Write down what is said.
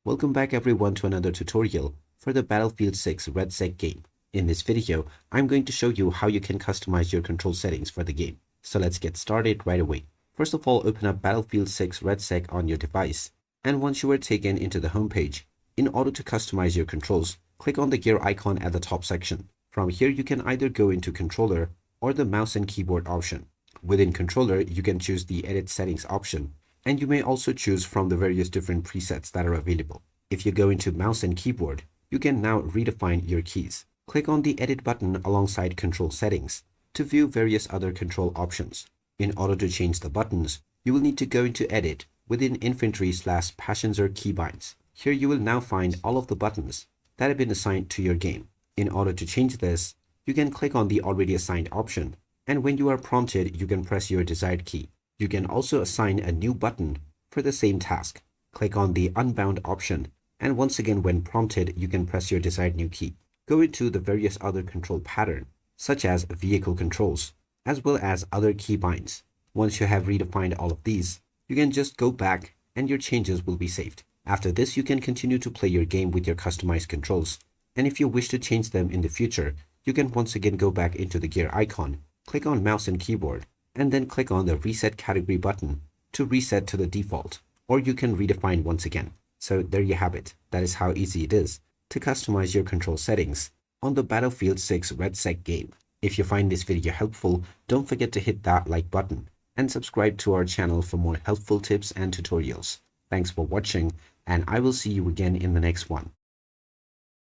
Welcome back everyone to another tutorial for the Battlefield 6 REDSEC game. In this video, I'm going to show you how you can customize your control settings for the game. So let's get started right away. First of all, open up Battlefield 6 REDSEC on your device. And once you are taken into the home page, in order to customize your controls, click on the gear icon at the top section. From here, you can either go into controller or the mouse and keyboard option. Within controller, you can choose the edit settings option, and you may also choose from the various different presets that are available. If you go into mouse and keyboard, you can now redefine your keys. Click on the edit button alongside control settings to view various other control options. In order to change the buttons, you will need to go into edit within infantry/passenger keybinds. Here you will now find all of the buttons that have been assigned to your game. In order to change this, you can click on the already assigned option, and when you are prompted, you can press your desired key. You can also assign a new button for the same task. Click on the unbound option, and once again when prompted, you can press your desired new key. Go into the various other control pattern, such as vehicle controls, as well as other keybinds. Once you have redefined all of these, you can just go back and your changes will be saved. After this, you can continue to play your game with your customized controls. And if you wish to change them in the future, you can once again go back into the gear icon, click on mouse and keyboard, and then click on the reset category button to reset to the default, or you can redefine once again. So there you have it. That is how easy it is to customize your control settings on the Battlefield 6 REDSEC game. If you find this video helpful, don't forget to hit that like button and subscribe to our channel for more helpful tips and tutorials. Thanks for watching, and I will see you again in the next one.